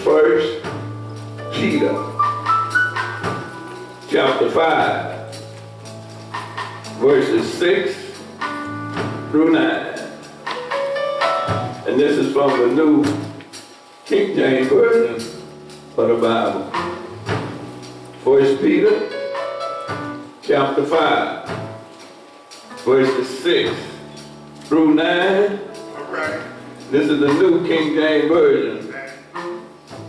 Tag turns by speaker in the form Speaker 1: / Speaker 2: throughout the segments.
Speaker 1: First Peter, chapter 5, verses 6 through 9. And this is from the New King James Version of the Bible. First Peter, chapter 5, verses 6 through 9.
Speaker 2: All right.
Speaker 1: This is the New King James Version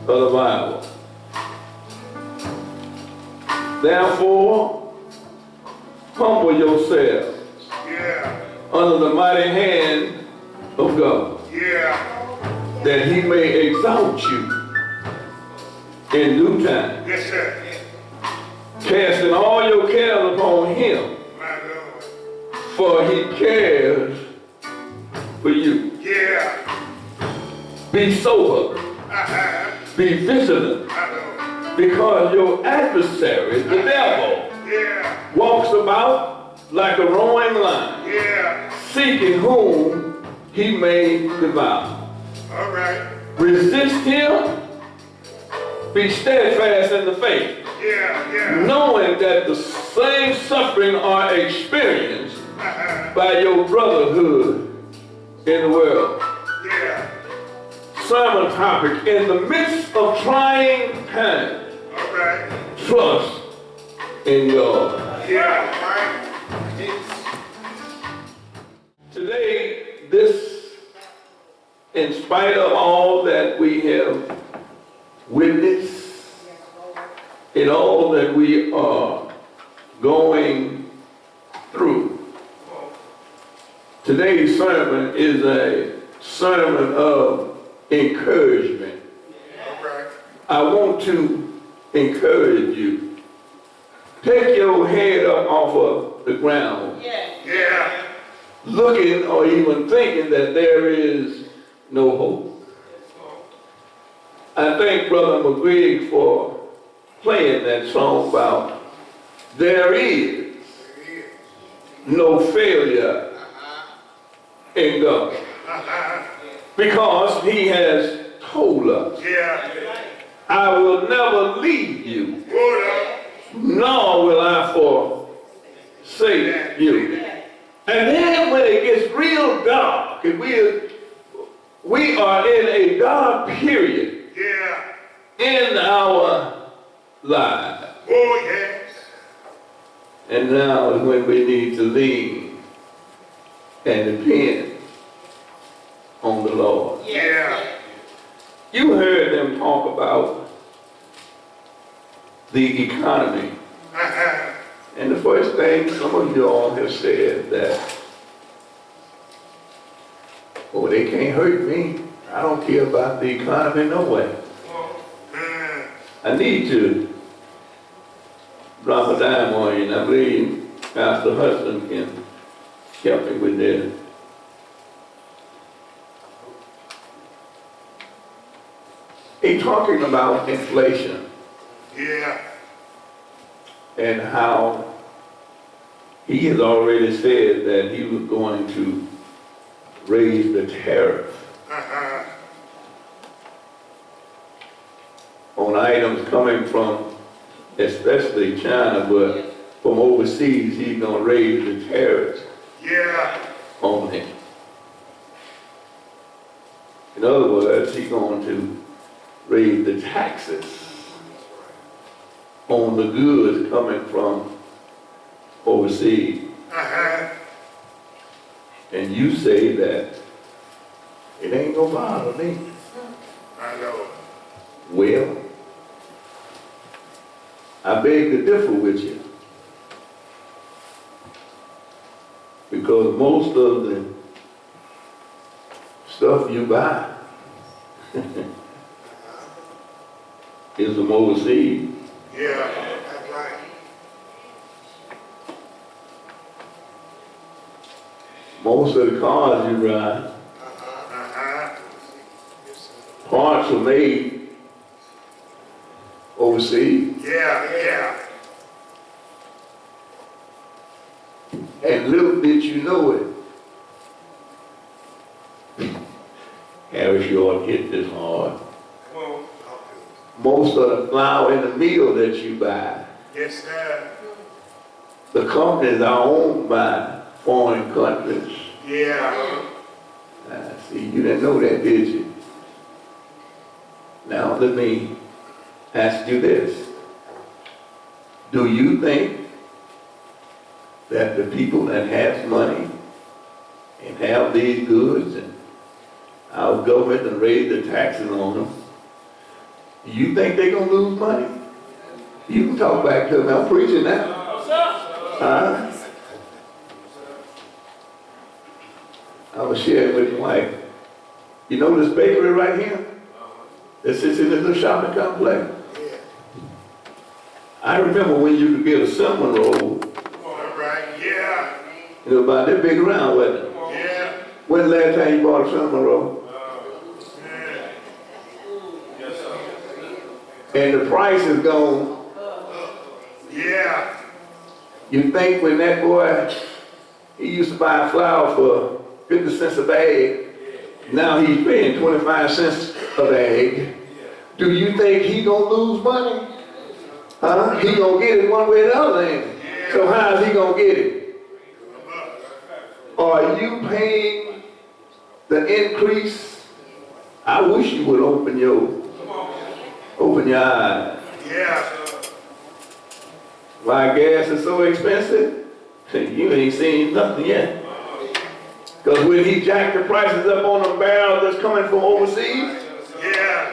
Speaker 1: of the Bible. Therefore, humble yourselves under the mighty hand of God, that he may exalt you in due time.
Speaker 2: Yes, sir.
Speaker 1: Casting all your cares upon him,
Speaker 2: My Lord.
Speaker 1: for he cares for you.
Speaker 2: Yeah.
Speaker 1: Be sober, be vigilant,
Speaker 2: My Lord.
Speaker 1: because your adversary, the devil, walks about like a roaring lion, seeking whom he may devour.
Speaker 2: All right.
Speaker 1: Resist him, be steadfast in the faith, knowing that the same suffering are experienced by your brotherhood in the world. Sermon topic: in the midst of trying times,
Speaker 2: All right.
Speaker 1: trust in God. Today, in spite of all that we have witnessed, in all that we are going through, today's sermon is a sermon of encouragement. I want to encourage you. Take your head up off of the ground, looking or even thinking that there is no hope. I thank Brother McGrigg for playing that song about there is no failure in God. Because he has told us, I will never leave you, nor will I forsake you. And then when it gets real dark, and we are in a dark period in our lives. And now is when we need to lean and depend on the Lord. You heard them talk about the economy. And the first thing some of you all have said that, oh, they can't hurt me. I don't care about the economy no way. I need to drop a dime on you, and I believe Pastor Hudson can help me with that. He's talking about inflation. And how he has already said that he was going to raise the tariff on items coming from especially China, but from overseas he's going to raise the tariffs on them. In other words, he's going to raise the taxes on the goods coming from overseas. And you say that it ain't gonna bother me.
Speaker 2: I know.
Speaker 1: Well, I beg to differ with you. Because most of the stuff you buy is from overseas.
Speaker 2: That's right.
Speaker 1: Most of the cars you ride, parts are made overseas. And little did you know it, Harris, you ought to hit this hard. most of the flour in the meal that you buy,
Speaker 2: Yes, sir.
Speaker 1: the companies are owned by foreign countries.
Speaker 2: Yeah.
Speaker 1: See, you didn't know that, did you? Now, let me ask you this. Do you think that the people that have money and have these goods and our government and raise the taxes on them, you think they're going to lose money? You can talk back to me. I'm preaching now. I was sharing with my wife. You know this bakery right here? That sits in this little shopping complex? I remember when you could get a cinnamon roll.
Speaker 2: All right. Yeah.
Speaker 1: It was about that big around, wasn't it?
Speaker 2: Yeah.
Speaker 1: When the last time you bought a cinnamon roll? And the price is gone.
Speaker 2: Yeah.
Speaker 1: You think when that boy, he used to buy flour for 50 cents a bag, now he's paying 25 cents a bag. Do you think he gonna lose money? Huh? He gonna get it one way or the other, ain't he? So how is he gonna get it? Are you paying the increase? I wish you would open your eyes.
Speaker 2: Yeah.
Speaker 1: Why gas is so expensive? You ain't seen nothing yet. Because when he jacked the prices up on the barrel that's coming from overseas,
Speaker 2: Yeah.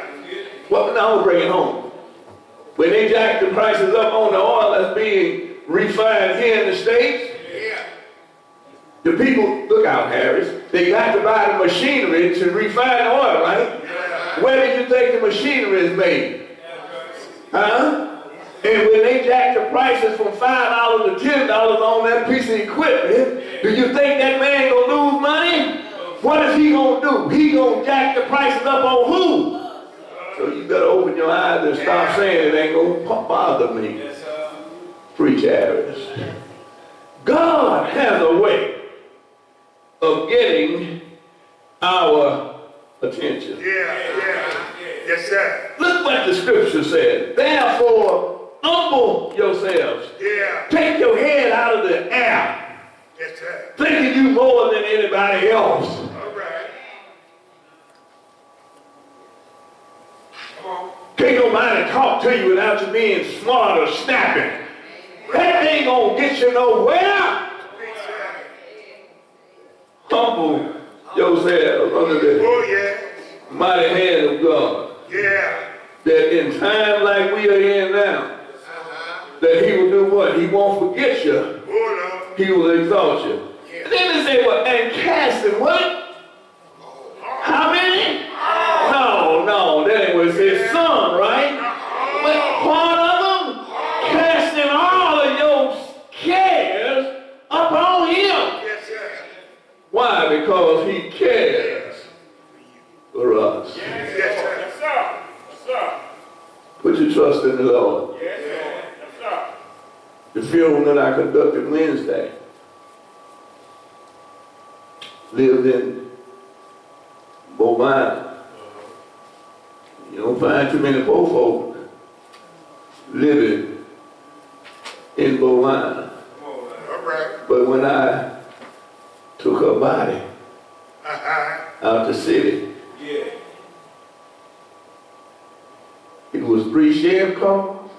Speaker 1: well, now we'll bring it home. When they jack the prices up on the oil that's being refined here in the States, the people, look out, Harris, they got to buy the machinery to refine the oil, right? Where do you think the machinery is made? Huh? And when they jack the prices from $5 to $10 on that piece of equipment, do you think that man gonna lose money? What is he gonna do? He gonna jack the prices up on who? So you better open your eyes and stop saying it ain't gonna bother me. Preach, Harris. God has a way of getting our attention.
Speaker 2: Yeah. Yes, sir.
Speaker 1: Look what the scripture said. Therefore, humble yourselves.
Speaker 2: Yeah.
Speaker 1: Take your head out of the air,
Speaker 2: Yes, sir.
Speaker 1: thinking you more than anybody else.
Speaker 2: All right. Come on.
Speaker 1: Can't nobody talk to you without you being smart or snapping. That ain't gonna get you nowhere. Humble yourselves under the
Speaker 2: Oh, yeah.
Speaker 1: mighty hand of God.
Speaker 2: Yeah.
Speaker 1: That in time like we are in now, that he will do what? He won't forget you.
Speaker 2: Oh, no.
Speaker 1: He will exalt you. And then they say what? And casting what? How many? No, that ain't what it says. Some, right? But part of them, casting all of your cares upon him.
Speaker 2: Yes, sir.
Speaker 1: Why? Because he cares for us.
Speaker 2: Yes, sir. Yes, sir. Yes, sir.
Speaker 1: Put your trust in the Lord.
Speaker 2: Yes, sir. Yes, sir.
Speaker 1: The funeral that I conducted Wednesday lived in Bovine. You don't find too many poor folk living in Bovine.
Speaker 2: All right.
Speaker 1: But when I took her body out the city, it was 3 sheriff cars,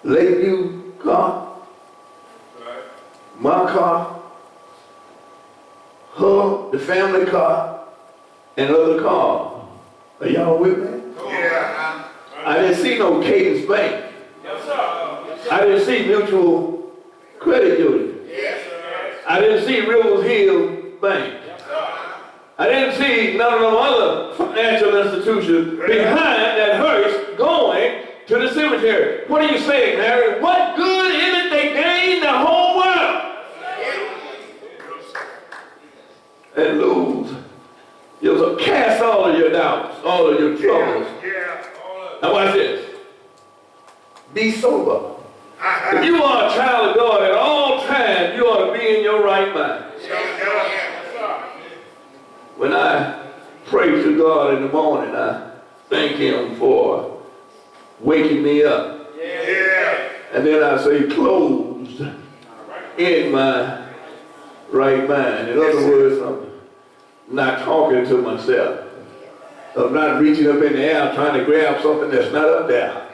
Speaker 1: Lakeview car, my car, her, the family car, and other cars. Are y'all with me?
Speaker 2: Yeah.
Speaker 1: I didn't see no Cadence Bank.
Speaker 2: Yes, sir.
Speaker 1: I didn't see Mutual Credit Union.
Speaker 2: Yes, sir.
Speaker 1: I didn't see Rivers Hill Bank. I didn't see none of them other financial institutions behind that hearse going to the cemetery. What are you saying, Harry? What good is it they gain the whole world and lose? You'll cast all of your doubts, all of your troubles.
Speaker 2: Yeah.
Speaker 1: Now watch this. Be sober. If you are a child of God at all times, you ought to be in your right mind. When I pray to God in the morning, I thank him for waking me up.
Speaker 2: Yeah.
Speaker 1: And then I say closed in my right mind. In other words, I'm not talking to myself. I'm not reaching up in the air trying to grab something that's not up there.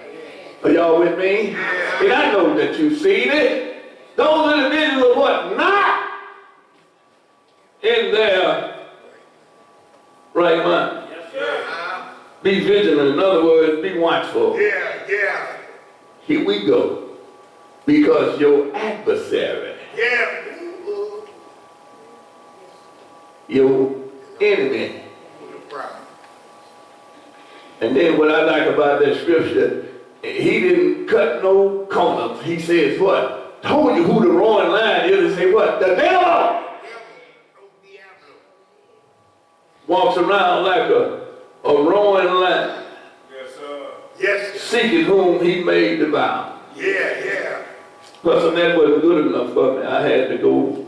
Speaker 1: Are y'all with me? And I know that you've seen it. Those individuals what? Not in their right mind. Be vigilant. In other words, be watchful.
Speaker 2: Yeah.
Speaker 1: Here we go. Because your adversary,
Speaker 2: Yeah.
Speaker 1: your enemy.
Speaker 2: No problem.
Speaker 1: And then what I like about that scripture, he didn't cut no corners. He says what? Told you who the roaring lion is and say what? The devil walks around like a roaring lion,
Speaker 2: Yes, sir. Yes.
Speaker 1: seeking whom he may devour.
Speaker 2: Yeah.
Speaker 1: Plus, that wasn't good enough for me. I had to go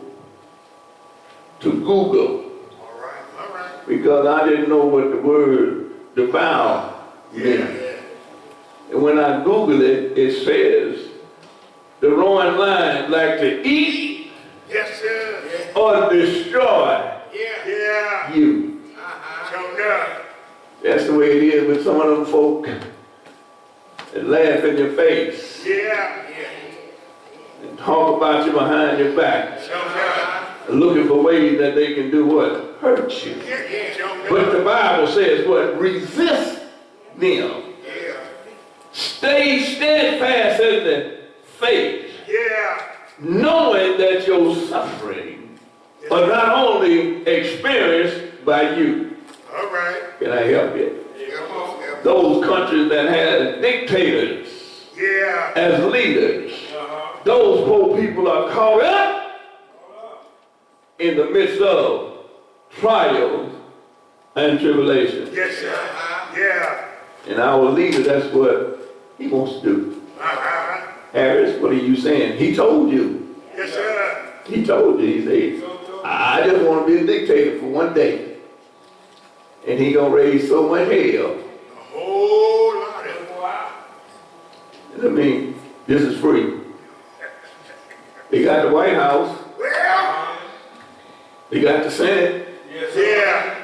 Speaker 1: to Google
Speaker 2: All right.
Speaker 1: because I didn't know what the word devour meant. And when I Google it, it says the roaring lion like to eat
Speaker 2: Yes, sir.
Speaker 1: or destroy
Speaker 2: Yeah.
Speaker 1: you.
Speaker 2: Showed up.
Speaker 1: That's the way it is with some of them folk that laugh in your face
Speaker 2: Yeah.
Speaker 1: and talk about you behind your back,
Speaker 2: Showed up.
Speaker 1: looking for ways that they can do what? Hurt you.
Speaker 2: Yeah. Showed
Speaker 1: But
Speaker 2: up.
Speaker 1: the Bible says what? Resist them.
Speaker 2: Yeah.
Speaker 1: Stay steadfast in the faith,
Speaker 2: Yeah.
Speaker 1: knowing that your suffering are not only experienced by you.
Speaker 2: All right.
Speaker 1: Can I help you?
Speaker 2: Come on.
Speaker 1: Those countries that had dictators
Speaker 2: Yeah.
Speaker 1: as leaders, those poor people are caught up in the midst of trials and tribulations.
Speaker 2: Yes, sir. Yeah.
Speaker 1: And our leader, that's what he wants to do. Harris, what are you saying? He told you.
Speaker 2: Yes, sir.
Speaker 1: He told you. He said, I just want to be a dictator for one day. And he gonna raise so much hell.
Speaker 2: A whole lot of
Speaker 1: I mean, this is free. They got the White House.
Speaker 2: Well.
Speaker 1: They got the Senate.
Speaker 2: Yeah.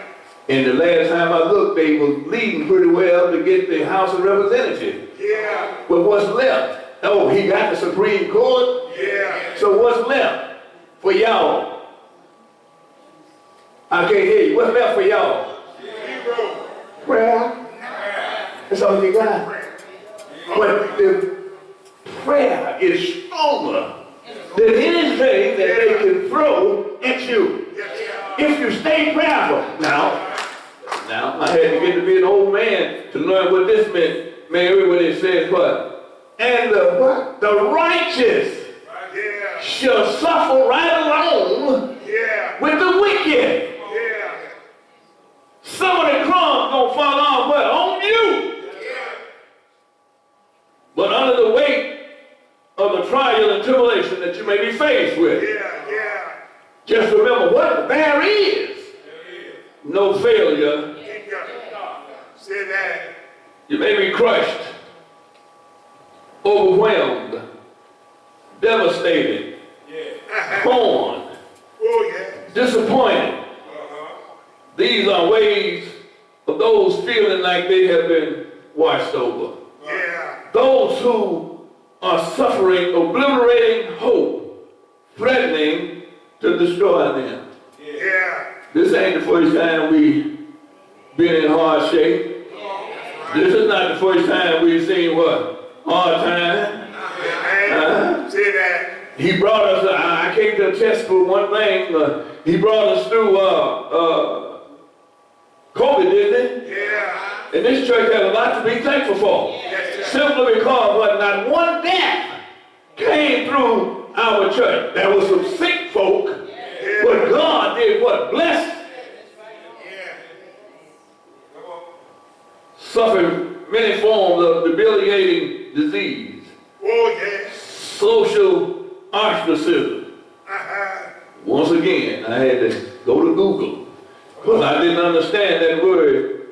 Speaker 1: And the last time I looked, they was leading pretty well to get the House of Representatives.
Speaker 2: Yeah.
Speaker 1: But what's left? Oh, he got the Supreme Court.
Speaker 2: Yeah.
Speaker 1: So what's left for y'all? I can't hear you. What's left for y'all?
Speaker 2: Zero.
Speaker 1: Prayer. That's all you got. But the prayer is stronger than anything that they can throw at you. If you stay prayerful. Now, I had to get to be an old man to learn what this meant, Mary, when it says what? And the what? The righteous
Speaker 2: Yeah.
Speaker 1: shall suffer right along
Speaker 2: Yeah.
Speaker 1: with the wicked.
Speaker 2: Yeah.
Speaker 1: Some of the crumbs gonna fall off, but on you. But under the weight of the trial and tribulation that you may be faced with,
Speaker 2: Yeah.
Speaker 1: just remember what there is. No failure.
Speaker 2: Keep going. Say that.
Speaker 1: You may be crushed, overwhelmed, devastated, torn,
Speaker 2: Oh, yeah.
Speaker 1: disappointed. These are ways of those feeling like they have been washed over.
Speaker 2: Yeah.
Speaker 1: Those who are suffering, obliterating hope, threatening to destroy them.
Speaker 2: Yeah.
Speaker 1: This ain't the first time we've been in hard shape. This is not the first time we've seen what? Hard time.
Speaker 2: Amen. Say that.
Speaker 1: He brought us, I came to attest for one thing, he brought us through COVID, didn't he?
Speaker 2: Yeah.
Speaker 1: And this church has a lot to be thankful for.
Speaker 2: Yes, sir.
Speaker 1: Simply because what, not one death came through our church. There was some sick folk, but God did what? Bless. Suffered many forms of debilitating disease,
Speaker 2: Oh, yeah.
Speaker 1: social ostracism. Once again, I had to go to Google because I didn't understand that word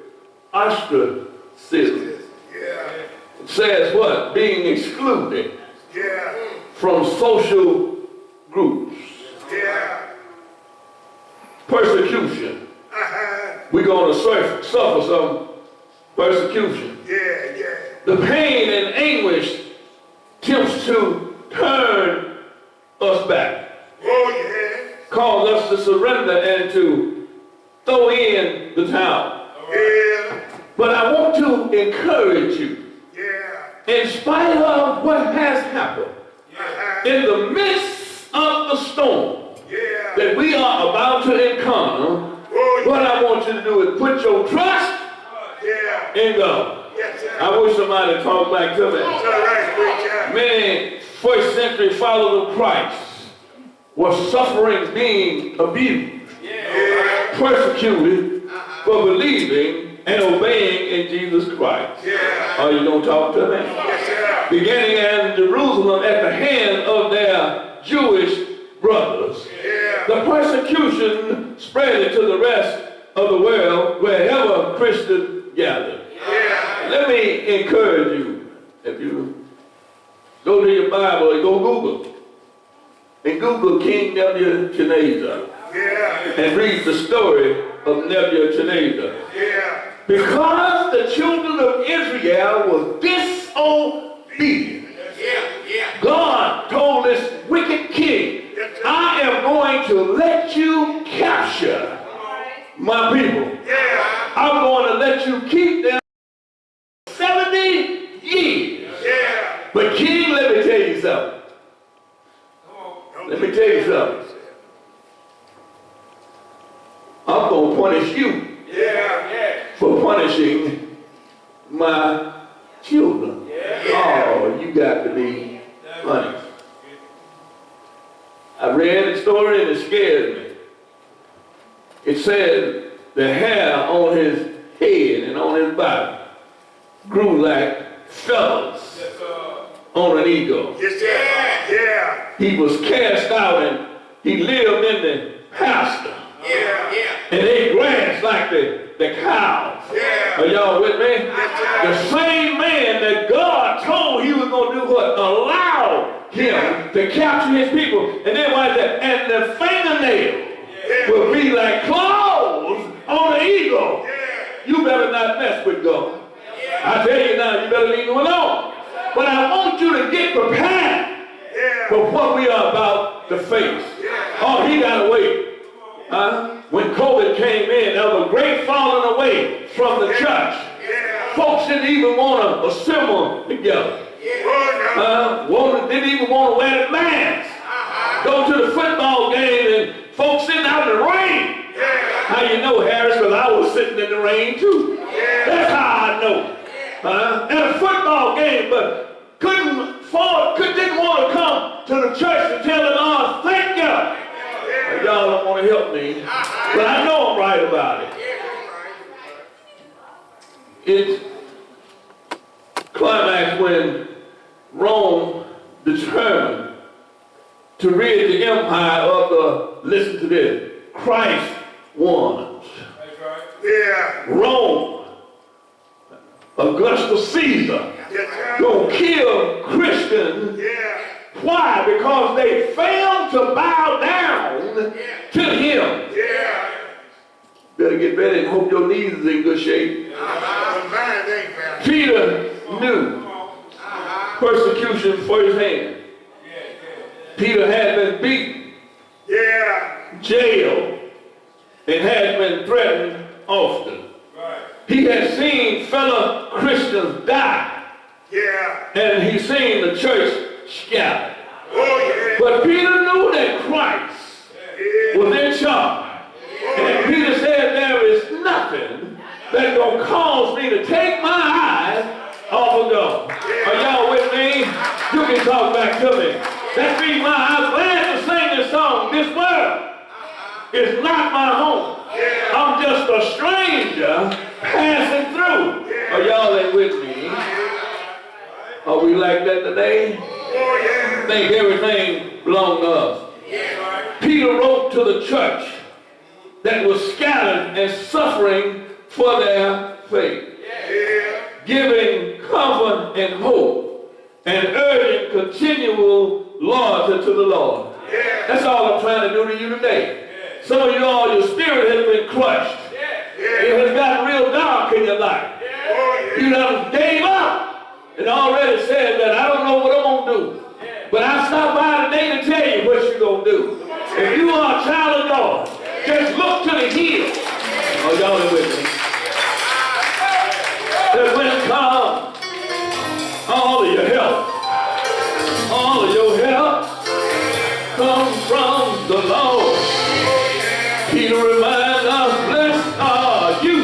Speaker 1: ostracism. citizens.
Speaker 2: Yeah.
Speaker 1: It says what? Being excluded
Speaker 2: Yeah.
Speaker 1: from social groups.
Speaker 2: Yeah.
Speaker 1: Persecution.
Speaker 2: Uh-huh.
Speaker 1: We're going to suffer some persecution.
Speaker 2: Yeah, yeah.
Speaker 1: The pain and anguish tempts to turn us back,
Speaker 2: Oh, yeah.
Speaker 1: cause us to surrender and to throw in the towel.
Speaker 2: Yeah.
Speaker 1: But I want to encourage you,
Speaker 2: Yeah.
Speaker 1: in spite of what has happened,
Speaker 2: Uh-huh.
Speaker 1: in the midst of the storm
Speaker 2: Yeah.
Speaker 1: that we are about to encounter,
Speaker 2: Oh,
Speaker 1: what I want you to do is put your trust
Speaker 2: yeah.
Speaker 1: in God.
Speaker 2: Yes, sir.
Speaker 1: I wish somebody talked back to me.
Speaker 2: That's all right, preacher.
Speaker 1: Many first century followers of Christ were suffering, being abused,
Speaker 2: Yeah.
Speaker 1: persecuted for believing and obeying in Jesus Christ.
Speaker 2: Yeah.
Speaker 1: Are you going to talk to me?
Speaker 2: Yes, sir.
Speaker 1: Beginning in Jerusalem at the hand of their Jewish brothers.
Speaker 2: Yeah.
Speaker 1: The persecution spread to the rest of the world wherever Christians gathered.
Speaker 2: Yeah.
Speaker 1: Let me encourage you, if you go to your Bible and go Google, and Google King Nebuchadnezzar,
Speaker 2: Yeah.
Speaker 1: and read the story of Nebuchadnezzar.
Speaker 2: Yeah.
Speaker 1: Because the children of Israel were disobedient, God told this wicked king, I am going to let you capture my people.
Speaker 2: Yeah.
Speaker 1: I'm going to let you keep them 70 years.
Speaker 2: Yeah.
Speaker 1: But king, let me tell you something. Let me tell you something. I'm going to punish you
Speaker 2: Yeah.
Speaker 1: for punishing my children. Oh, you got to be punished. I read the story and it scared me. It said the hair on his head and on his body grew like feathers on an eagle.
Speaker 2: Yes, sir. Yeah.
Speaker 1: He was cast out and he lived in the pasture.
Speaker 2: Yeah.
Speaker 1: And ate grass like the cows.
Speaker 2: Yeah.
Speaker 1: Are y'all with me?
Speaker 2: Yes,
Speaker 1: The same man that God told he was going to do what? Allow him to capture his people. And then what is that? And the fingernail will be like claws on an eagle. You better not mess with God. I tell you now, you better leave him alone. But I want you to get prepared for what we are about to face. Oh, he got to wait. When COVID came in, there was a great falling away from the church. Folks didn't even want to assemble together. Didn't even want to wear the mask. Go to the football game and folks sitting out in the rain. How you know, Harris? Because I was sitting in the rain too. That's how I know. At a football game, but didn't want to come to the church and tell the Lord, thank you. Y'all don't want to help me, but I know I'm right about it. It's climax when Rome determined to rid the empire of the, listen to this, Christ ones.
Speaker 2: Yeah.
Speaker 1: Rome, Augustus Caesar, gonna kill Christians.
Speaker 2: Yeah.
Speaker 1: Why? Because they failed to bow down to him.
Speaker 2: Yeah.
Speaker 1: Better get ready and hope your knees is in good shape.
Speaker 2: Mine ain't bad.
Speaker 1: Peter knew persecution for his hand. Peter had been beaten,
Speaker 2: Yeah.
Speaker 1: jailed, and had been threatened often. He had seen fellow Christians die,
Speaker 2: Yeah.
Speaker 1: and he seen the church scattered.
Speaker 2: Oh, yeah.
Speaker 1: But Peter knew that Christ was in charge. And Peter said, there is nothing that's going to cause me to take my eyes off of God. Are y'all with me? You can talk back to me. That's the reason why I'm glad to sing this song. This world is not my home. I'm just a stranger passing through. Are y'all ain't with me? Are we like that today?
Speaker 2: Oh, yeah.
Speaker 1: Think everything belongs to us. Peter wrote to the church that was scattered and suffering for their faith. giving comfort and hope, and urging continual loyalty to the Lord. That's all I'm trying to do to you today. Some of you all, your spirit has been crushed. It has gotten real dark in your life. You done gave up and already said that I don't know what I'm going to do. But I stopped by today to tell you what you're going to do. If you are a child of God, just look to the hills. Oh, y'all are with me. That when it comes, all of your help, comes from the Lord. Peter reminds us, blessed are you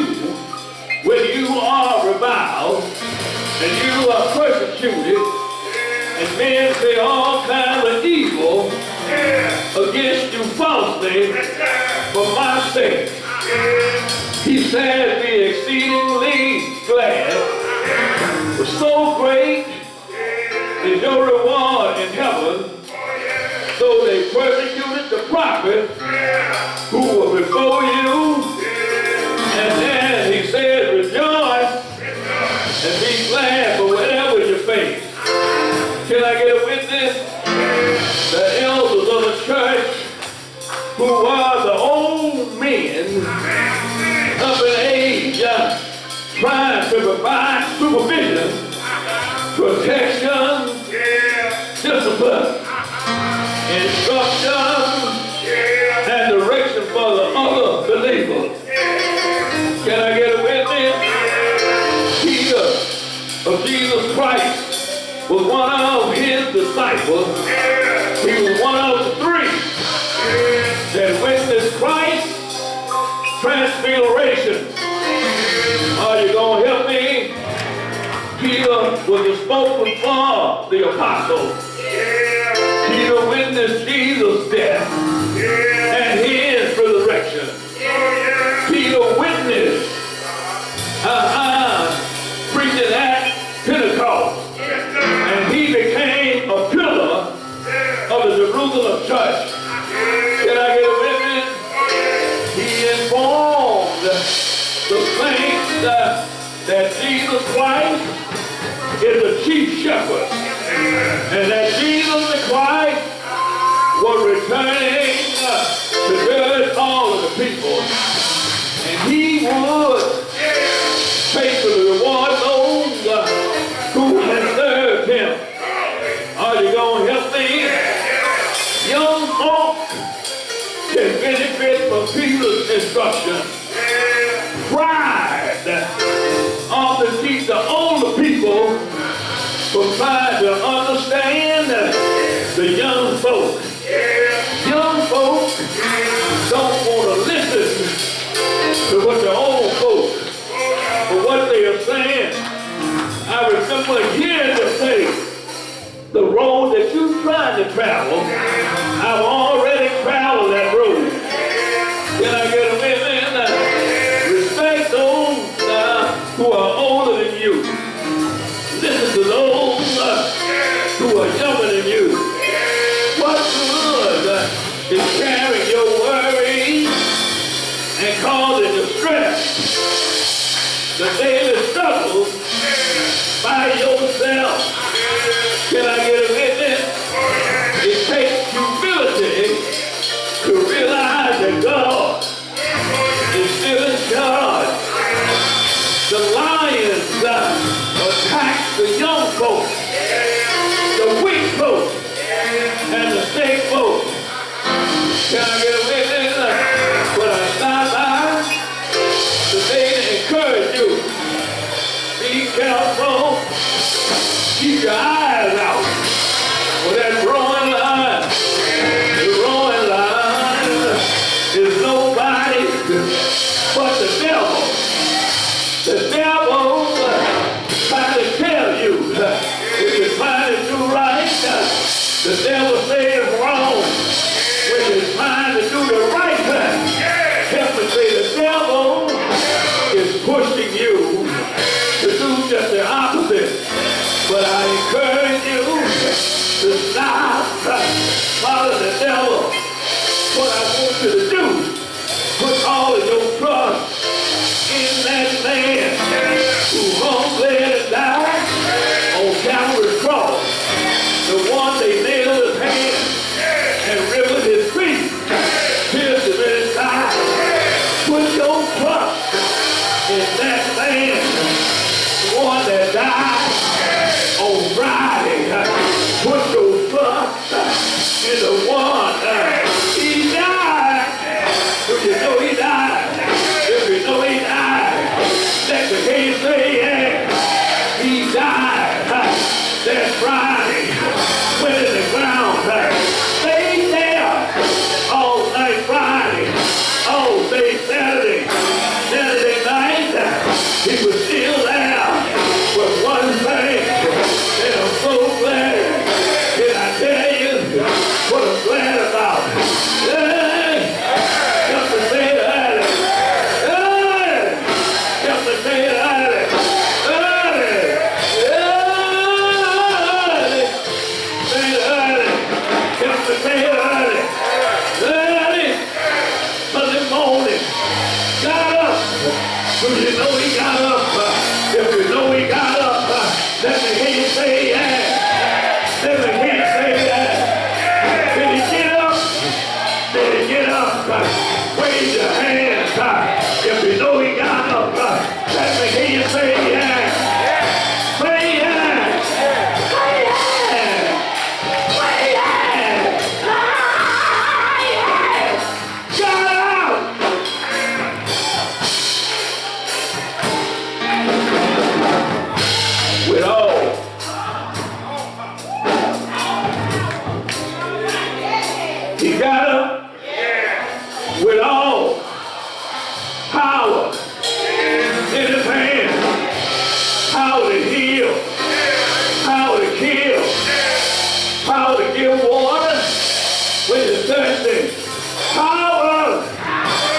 Speaker 1: when you are reviled and you are persecuted, and men say all kinds of evil against you falsely for my sake. He said, be exceedingly glad, for so great is your reward in heaven. So they persecuted the prophets who were before you. And then he said, rejoice and be glad for whatever you face. Can I get a witness? The elders of the church, who are the old men up in age, trying to provide supervision, protection, discipline, instruction, and direction for the other believers. Can I get a witness? Peter of Jesus Christ was one of his disciples. He was one of the three that witnessed Christ's transfiguration. Are you going to help me? Peter was the spokesman for the apostles. Peter witnessed Jesus' death and his resurrection. Peter witnessed preaching at Pentecost, and he became a pillar of the Jerusalem church. Can I get a witness? He informed the saints that Jesus Christ is the chief shepherd, and that Jesus the Christ was returning to judge all of the people, and he would faithfully reward those who had served him. Are you going to help me? Young folk can benefit from Peter's instruction. Pride often keeps the older people from trying to understand the young folk. Young folk don't want to listen to what the old folk, for what they are saying. I remember hearing them say, the road that you're trying to travel, I've already traveled that road. Can I get a witness? Respect those who are older than you. Listen to those who are younger than you. What good is carrying your worry and causing distress, the daily struggles by yourself? Can I get a witness? It takes humility to realize that God is still in charge. The lions attack the young folk, the weak folk, and the sick folk. Can I get a witness? When I stop by today to encourage you, be careful. Keep your eyes out for that roaring lion. The roaring lion is nobody but the devil. The devil trying to tell you if you're trying to do right, the devil says it's wrong. When you're trying to do man, the one that died on Friday, put your trust in the one. He died. Do you know he died? If you know he died, let the king say yeah. He died. That Friday, went in the ground. Stayed there all night Friday, all day Saturday. Saturday night, he was still there with one thing, and I'm so glad. Can I tell you what I'm glad about? Hey, just to say that. Hey, just to say that. Sunday morning, got up. Do you know he got up? If you know he got up, let me hear you say yeah. Let me hear you say yeah. Did he get up? Did he get up? Wave your hands. If you know he got up, let me hear you say yeah. Say yeah. Say yeah. Say yeah. Got out. With all he got up with all power in his hand, power to heal, power to kill, power to give water when you're thirsty, power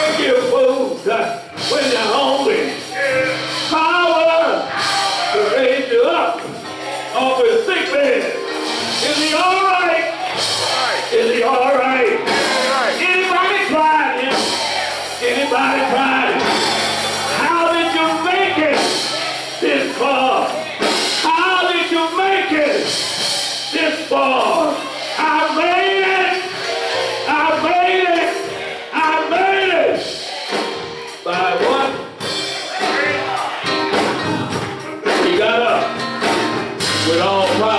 Speaker 1: to give food when you're hungry, power to raise you up off his sick bed. Is he all right? Is he all right? Anybody tried him? Anybody tried him? How did you make it this far? How did you make it this far? I made it! I made it! I made it! By what? He got up with all power.